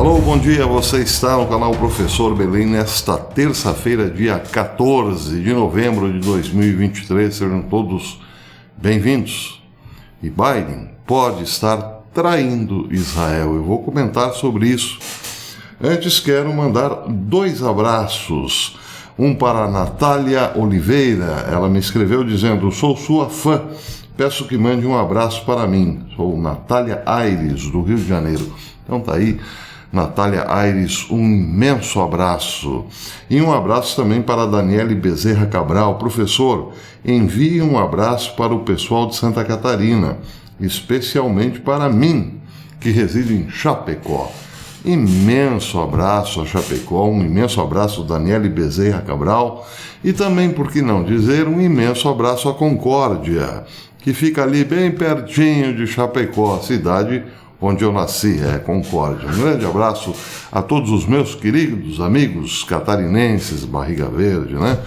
Alô, bom dia, você está no canal Professor Belém nesta terça-feira, dia 14 de novembro de 2023, sejam todos bem-vindos. E Biden pode estar traindo Israel, eu vou comentar sobre isso. Antes quero mandar 2 abraços, um para a Natália Oliveira, ela me escreveu dizendo: sou sua fã, peço que mande um abraço para mim. Sou Natália Aires, do Rio de Janeiro. Então tá aí, Natália Aires, um imenso abraço. E um abraço também para a Daniele Bezerra Cabral. Professor, envie um abraço para o pessoal de Santa Catarina, especialmente para mim, que reside em Chapecó. Imenso abraço a Chapecó, um imenso abraço a Daniele Bezerra Cabral e também, por que não dizer, um imenso abraço a Concórdia, que fica ali bem pertinho de Chapecó, a cidade onde eu nasci, Concórdia. Um grande abraço a todos os meus queridos amigos catarinenses, barriga verde, né?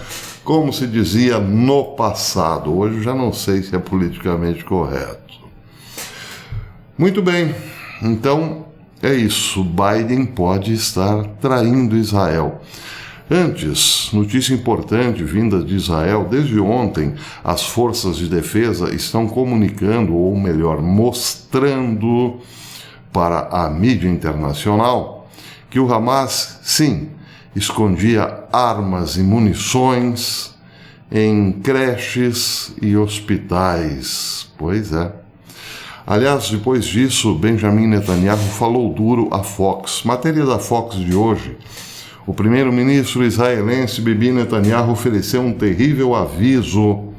Como se dizia no passado, hoje já não sei se é politicamente correto. Muito bem, então é isso, Biden pode estar traindo Israel. Antes, notícia importante vinda de Israel, desde ontem, as forças de defesa estão comunicando, ou melhor, mostrando para a mídia internacional que o Hamas, sim, escondia armas e munições em creches e hospitais. Pois é. Aliás, depois disso, Benjamin Netanyahu falou duro à Fox. Matéria da Fox de hoje. O primeiro-ministro israelense Bibi Netanyahu ofereceu um terrível aviso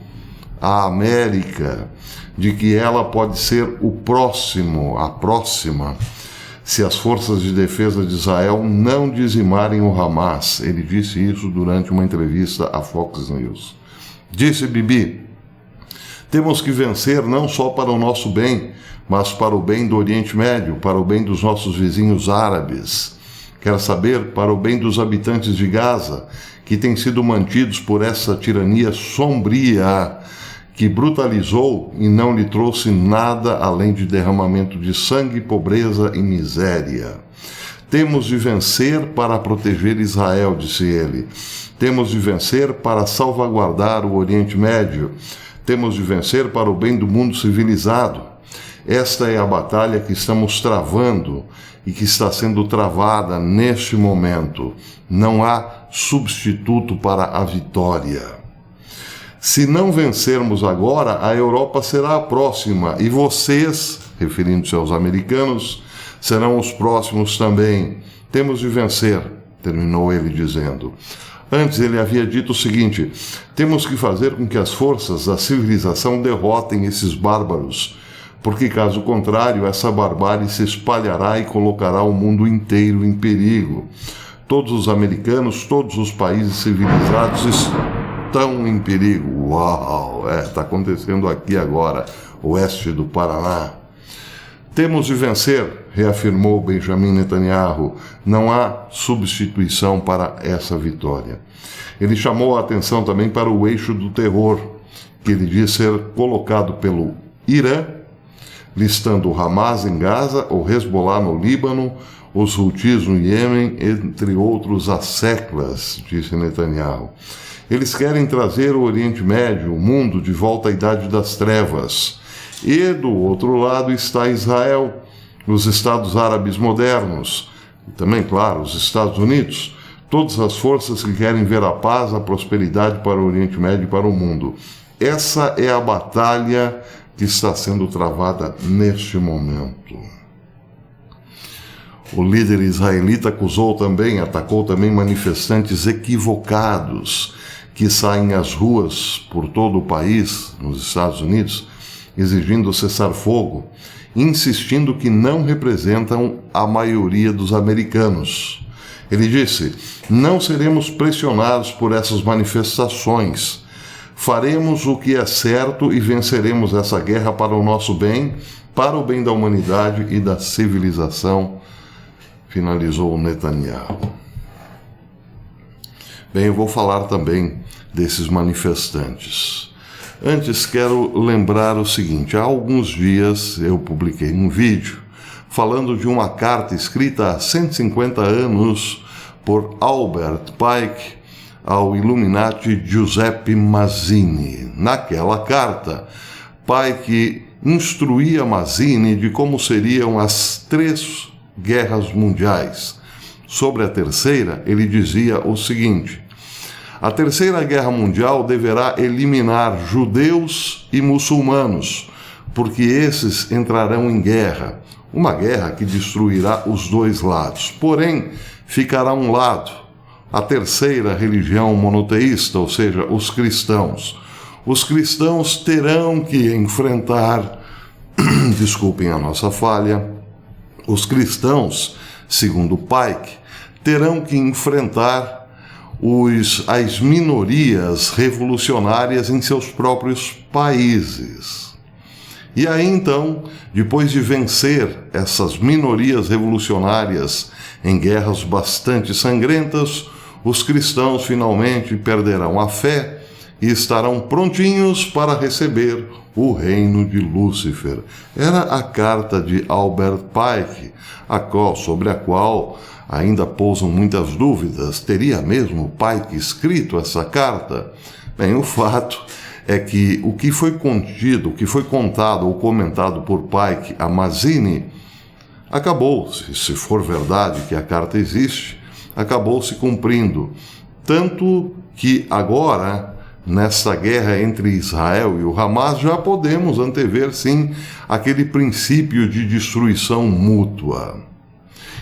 à América de que ela pode ser a próxima, se as forças de defesa de Israel não dizimarem o Hamas. Ele disse isso durante uma entrevista à Fox News. Disse Bibi: temos que vencer não só para o nosso bem, mas para o bem do Oriente Médio, para o bem dos nossos vizinhos árabes. Quer saber, para o bem dos habitantes de Gaza, que têm sido mantidos por essa tirania sombria que brutalizou e não lhe trouxe nada além de derramamento de sangue, pobreza e miséria. Temos de vencer para proteger Israel, disse ele. Temos de vencer para salvaguardar o Oriente Médio. Temos de vencer para o bem do mundo civilizado. Esta é a batalha que estamos travando e que está sendo travada neste momento. Não há substituto para a vitória. Se não vencermos agora, a Europa será a próxima e vocês, referindo-se aos americanos, serão os próximos também. Temos de vencer, terminou ele dizendo. Antes ele havia dito o seguinte: temos que fazer com que as forças da civilização derrotem esses bárbaros, porque caso contrário essa barbárie se espalhará e colocará o mundo inteiro em perigo. Todos os americanos, todos os países civilizados estão em perigo. Uau, está acontecendo aqui agora, oeste do Paraná. Temos de vencer, reafirmou Benjamin Netanyahu. Não há substituição para essa vitória. Ele chamou a atenção também para o eixo do terror, que ele diz ser colocado pelo Irã, listando o Hamas em Gaza, o Hezbollah no Líbano, os Houthis no Iêmen, entre outros há séculos, disse Netanyahu. Eles querem trazer o Oriente Médio, o mundo, de volta à Idade das Trevas. E do outro lado está Israel, os Estados Árabes modernos, e também, claro, os Estados Unidos, todas as forças que querem ver a paz, a prosperidade para o Oriente Médio e para o mundo. Essa é a batalha que está sendo travada neste momento. O líder israelita atacou também manifestantes equivocados que saem às ruas por todo o país, nos Estados Unidos, exigindo cessar-fogo, insistindo que não representam a maioria dos americanos. Ele disse: não seremos pressionados por essas manifestações. Faremos o que é certo e venceremos essa guerra para o nosso bem, para o bem da humanidade e da civilização, finalizou Netanyahu. Bem, eu vou falar também desses manifestantes. Antes, quero lembrar o seguinte: há alguns dias eu publiquei um vídeo falando de uma carta escrita há 150 anos por Albert Pike ao Illuminati Giuseppe Mazzini. Naquela carta, Pike instruía Mazzini de como seriam as 3 guerras mundiais. Sobre a terceira, ele dizia o seguinte: a Terceira Guerra Mundial deverá eliminar judeus e muçulmanos, porque esses entrarão em guerra, uma guerra que destruirá os 2 lados. Porém, ficará um lado, a terceira religião monoteísta, ou seja, os cristãos. Os cristãos terão que enfrentar, desculpem a nossa falha, os cristãos, segundo Pike, terão que enfrentar as minorias revolucionárias em seus próprios países. E aí então, depois de vencer essas minorias revolucionárias em guerras bastante sangrentas, os cristãos finalmente perderão a fé e estarão prontinhos para receber o reino de Lúcifer. Era a carta de Albert Pike, sobre a qual ainda pousam muitas dúvidas. Teria mesmo Pike escrito essa carta? Bem, o fato é que o que foi contido, o que foi contado ou comentado por Pike a Mazzini, acabou, se for verdade que a carta existe, acabou se cumprindo. Tanto que agora, nesta guerra entre Israel e o Hamas, já podemos antever, sim, aquele princípio de destruição mútua.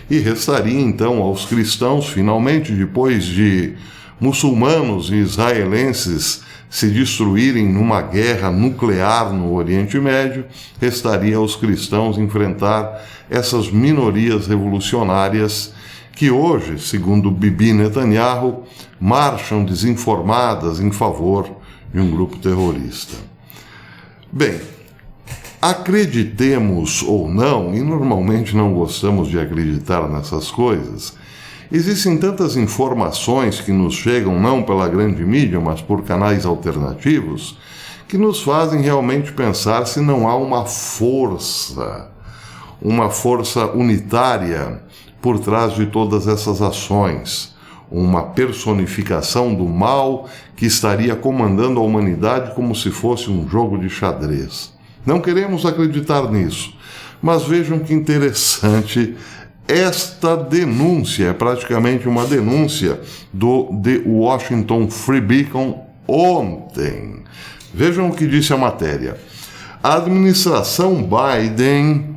E restaria, então, aos cristãos, finalmente, depois de muçulmanos e israelenses se destruírem numa guerra nuclear no Oriente Médio, restaria aos cristãos enfrentar essas minorias revolucionárias que hoje, segundo Bibi Netanyahu, marcham desinformadas em favor de um grupo terrorista. Bem, acreditemos ou não, e normalmente não gostamos de acreditar nessas coisas, existem tantas informações que nos chegam não pela grande mídia, mas por canais alternativos, que nos fazem realmente pensar se não há uma força unitária por trás de todas essas ações, uma personificação do mal que estaria comandando a humanidade como se fosse um jogo de xadrez. Não queremos acreditar nisso, mas vejam que interessante. Esta denúncia é praticamente uma denúncia do The Washington Free Beacon ontem. Vejam o que disse a matéria. A administração Biden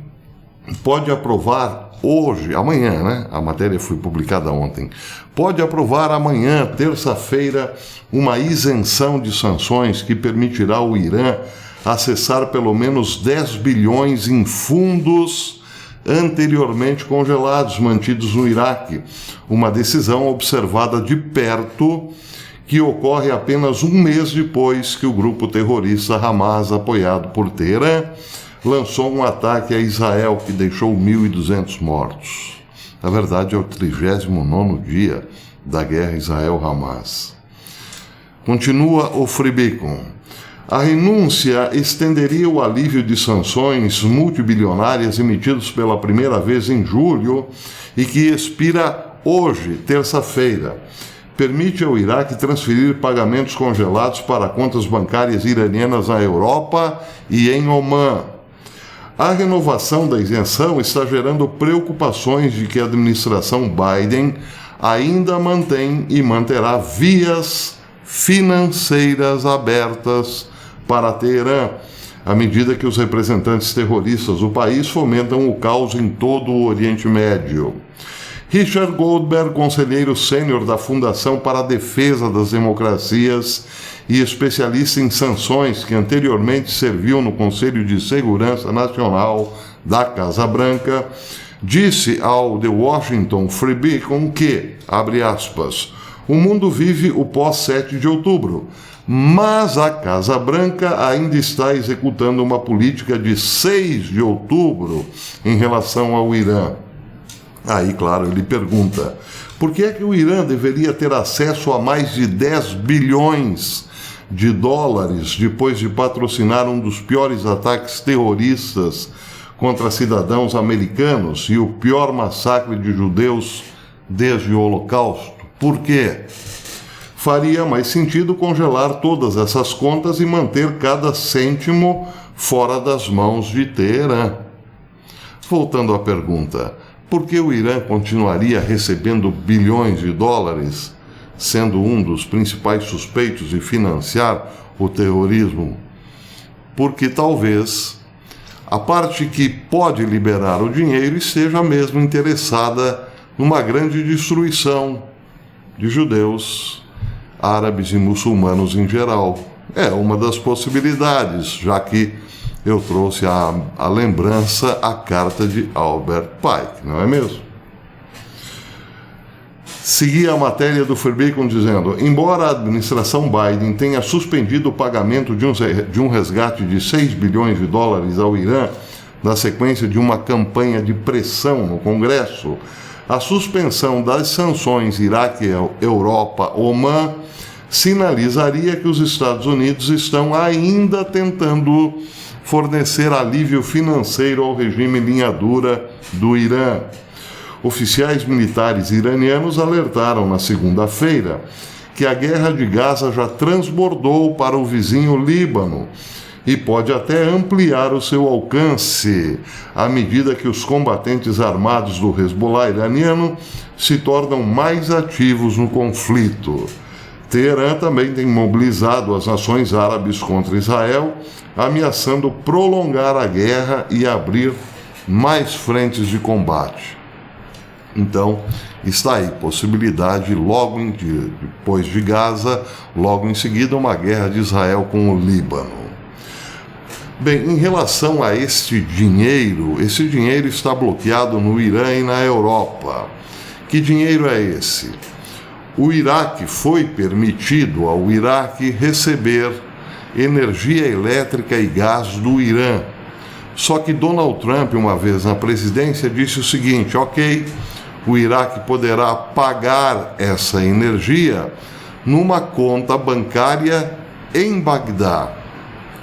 pode aprovar hoje, amanhã, né? A matéria foi publicada ontem. Pode aprovar amanhã, terça-feira, uma isenção de sanções que permitirá ao Irã acessar pelo menos 10 bilhões em fundos anteriormente congelados, mantidos no Iraque. Uma decisão observada de perto, que ocorre apenas um mês depois que o grupo terrorista Hamas, apoiado por Teherã, lançou um ataque a Israel que deixou 1.200 mortos. Na verdade, é o 39º dia da guerra Israel-Hamas. Continua o Free Beacon. A renúncia estenderia o alívio de sanções multibilionárias emitidas pela primeira vez em julho e que expira hoje, terça-feira. Permite ao Iraque transferir pagamentos congelados para contas bancárias iranianas na Europa e em Omã. A renovação da isenção está gerando preocupações de que a administração Biden ainda mantém e manterá vias financeiras abertas para Teherã, à medida que os representantes terroristas do país fomentam o caos em todo o Oriente Médio. Richard Goldberg, conselheiro sênior da Fundação para a Defesa das Democracias e especialista em sanções que anteriormente serviu no Conselho de Segurança Nacional da Casa Branca, disse ao The Washington Free Beacon que, abre aspas, o mundo vive o pós-7 de outubro, mas a Casa Branca ainda está executando uma política de 6 de outubro em relação ao Irã. Aí, claro, ele pergunta, por que é que o Irã deveria ter acesso a mais de 10 bilhões de dólares depois de patrocinar um dos piores ataques terroristas contra cidadãos americanos e o pior massacre de judeus desde o Holocausto. Por quê? Faria mais sentido congelar todas essas contas e manter cada cêntimo fora das mãos de Teherã. Voltando à pergunta, por que o Irã continuaria recebendo bilhões de dólares, sendo um dos principais suspeitos de financiar o terrorismo? Porque talvez a parte que pode liberar o dinheiro esteja mesmo interessada numa grande destruição de judeus, árabes e muçulmanos em geral. É uma das possibilidades, já que eu trouxe a lembrança a carta de Albert Pike, não é mesmo? Segui a matéria do Verbicon dizendo: embora a administração Biden tenha suspendido o pagamento de um resgate de 6 bilhões de dólares ao Irã na sequência de uma campanha de pressão no Congresso, a suspensão das sanções Iraque, Europa, Omã sinalizaria que os Estados Unidos estão ainda tentando fornecer alívio financeiro ao regime linha dura do Irã. Oficiais militares iranianos alertaram na segunda-feira que a guerra de Gaza já transbordou para o vizinho Líbano e pode até ampliar o seu alcance à medida que os combatentes armados do Hezbollah iraniano se tornam mais ativos no conflito. Teherã também tem mobilizado as nações árabes contra Israel, ameaçando prolongar a guerra e abrir mais frentes de combate. Então, está aí, possibilidade, depois de Gaza, logo em seguida, uma guerra de Israel com o Líbano. Bem, em relação a esse dinheiro está bloqueado no Irã e na Europa. Que dinheiro é esse? O Iraque foi permitido ao Iraque receber energia elétrica e gás do Irã. Só que Donald Trump, uma vez na presidência, disse o seguinte: ok, o Iraque poderá pagar essa energia numa conta bancária em Bagdá.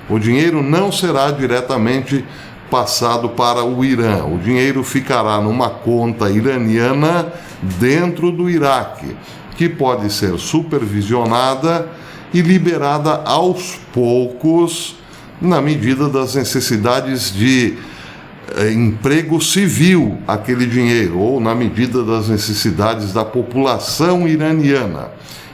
O dinheiro não será diretamente passado para o Irã. O dinheiro ficará numa conta iraniana dentro do Iraque, que pode ser supervisionada e liberada aos poucos na medida das necessidades de emprego civil, aquele dinheiro, ou na medida das necessidades da população iraniana,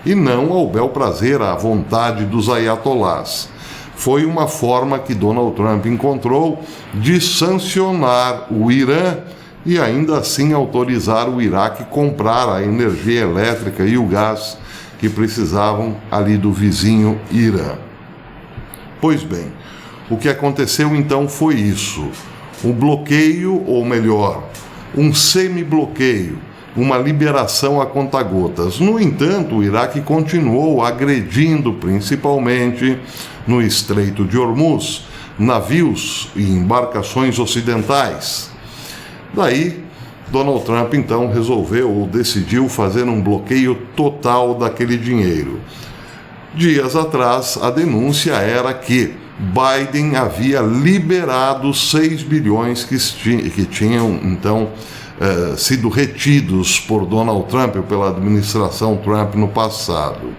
e não ao bel prazer, à vontade dos ayatolás. Foi uma forma que Donald Trump encontrou de sancionar o Irã e ainda assim autorizar o Iraque comprar a energia elétrica e o gás que precisavam ali do vizinho Irã. Pois bem, o que aconteceu então foi isso: um bloqueio, ou melhor, um semi-bloqueio, uma liberação a conta-gotas. No entanto, o Iraque continuou agredindo, principalmente no Estreito de Hormuz, navios e embarcações ocidentais. Daí, Donald Trump então resolveu ou decidiu fazer um bloqueio total daquele dinheiro. Dias atrás, a denúncia era que Biden havia liberado 6 bilhões que tinham então sido retidos por Donald Trump ou pela administração Trump no passado.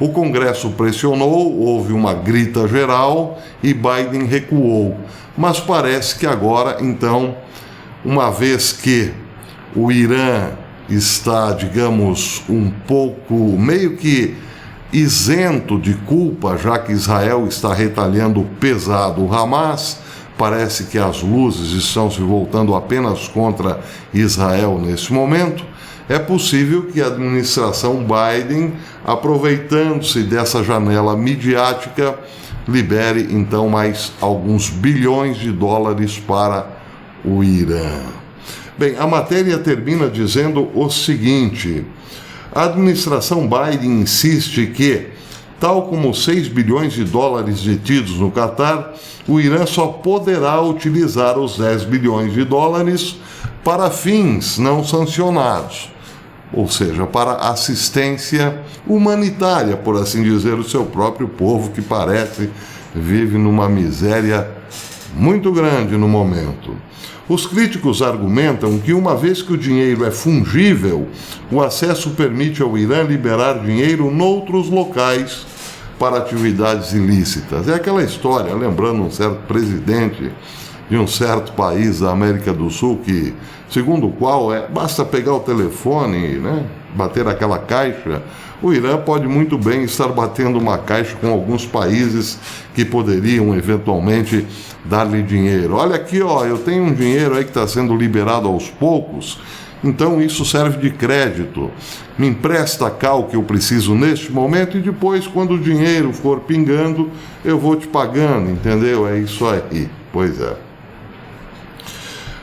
O Congresso pressionou, houve uma grita geral e Biden recuou. Mas parece que agora, então, uma vez que o Irã está, digamos, um pouco, meio que isento de culpa, já que Israel está retalhando pesado o Hamas, parece que as luzes estão se voltando apenas contra Israel nesse momento. É possível que a administração Biden, aproveitando-se dessa janela midiática, libere então mais alguns bilhões de dólares para o Irã. Bem, a matéria termina dizendo o seguinte: a administração Biden insiste que, tal como os 6 bilhões de dólares detidos no Catar, o Irã só poderá utilizar os 10 bilhões de dólares para fins não sancionados, ou seja, para assistência humanitária, por assim dizer, o seu próprio povo, que parece vive numa miséria muito grande no momento. Os críticos argumentam que, uma vez que o dinheiro é fungível, o acesso permite ao Irã liberar dinheiro noutros locais para atividades ilícitas. É aquela história, lembrando um certo presidente de um certo país da América do Sul, que, segundo o qual, basta pegar o telefone, né, bater aquela caixa. O Irã pode muito bem estar batendo uma caixa com alguns países que poderiam eventualmente dar-lhe dinheiro. Olha aqui, eu tenho um dinheiro aí que está sendo liberado aos poucos, então isso serve de crédito. Me empresta cá o que eu preciso neste momento e depois, quando o dinheiro for pingando, eu vou te pagando, entendeu? É isso aí. Pois é.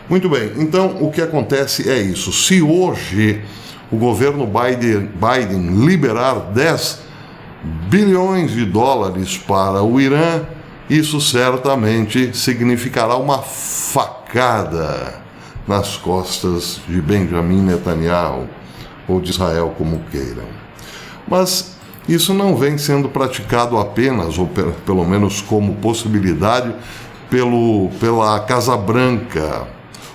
Muito bem, então o que acontece é isso. Se hoje o governo Biden liberar 10 bilhões de dólares para o Irã, isso certamente significará uma facada nas costas de Benjamin Netanyahu, ou de Israel, como queiram. Mas isso não vem sendo praticado apenas, ou pelo menos como possibilidade, pela Casa Branca.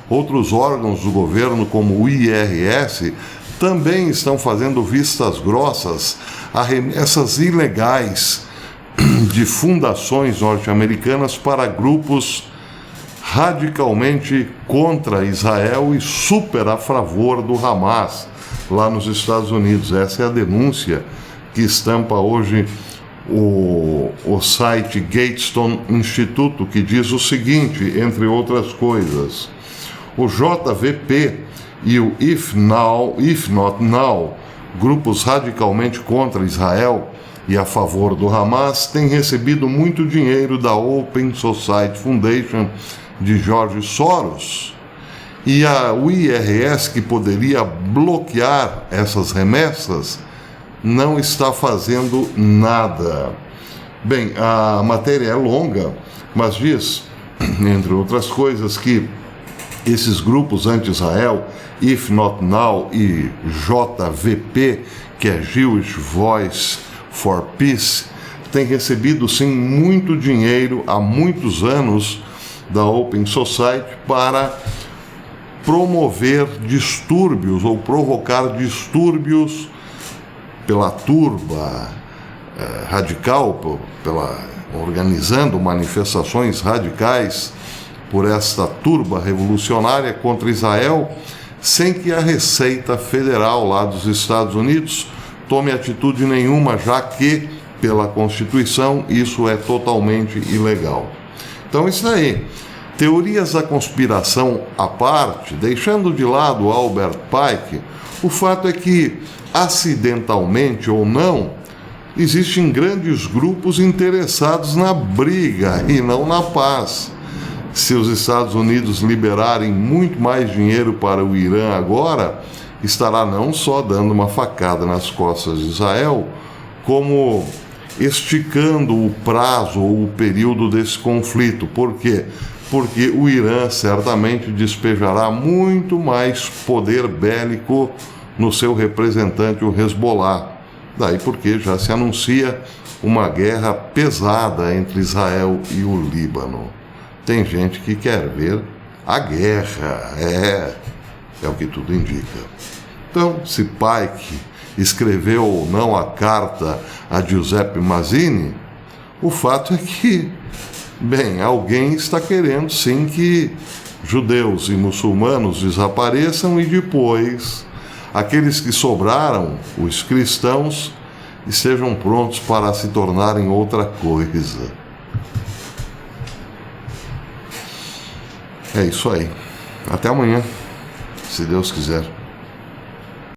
Outros órgãos do governo, como o IRS, também estão fazendo vistas grossas a remessas ilegais de fundações norte-americanas para grupos radicalmente contra Israel e super a favor do Hamas, lá nos Estados Unidos. Essa é a denúncia que estampa hoje o site Gatestone Instituto, que diz o seguinte, entre outras coisas: o JVP e o If Not Now, grupos radicalmente contra Israel e a favor do Hamas, têm recebido muito dinheiro da Open Society Foundation de George Soros. E o IRS, que poderia bloquear essas remessas, não está fazendo nada. Bem, a matéria é longa, mas diz, entre outras coisas, que esses grupos anti-Israel, If Not Now e JVP, que é Jewish Voice for Peace, têm recebido sim muito dinheiro há muitos anos da Open Society para promover distúrbios ou provocar distúrbios pela turba radical, organizando manifestações radicais por esta turba revolucionária contra Israel, sem que a Receita Federal lá dos Estados Unidos tome atitude nenhuma, já que, pela Constituição, isso é totalmente ilegal. Então, isso aí. Teorias da conspiração à parte, deixando de lado Albert Pike, o fato é que, acidentalmente ou não, existem grandes grupos interessados na briga e não na paz. Se os Estados Unidos liberarem muito mais dinheiro para o Irã agora, estará não só dando uma facada nas costas de Israel, como esticando o prazo ou o período desse conflito. Por quê? Porque o Irã certamente despejará muito mais poder bélico no seu representante, o Hezbollah. Daí porque já se anuncia uma guerra pesada entre Israel e o Líbano. Tem gente que quer ver a guerra, é o que tudo indica. Então, se Pike escreveu ou não a carta a Giuseppe Mazzini, o fato é que, bem, alguém está querendo sim que judeus e muçulmanos desapareçam e depois aqueles que sobraram, os cristãos, estejam prontos para se tornarem outra coisa. É isso aí. Até amanhã, se Deus quiser.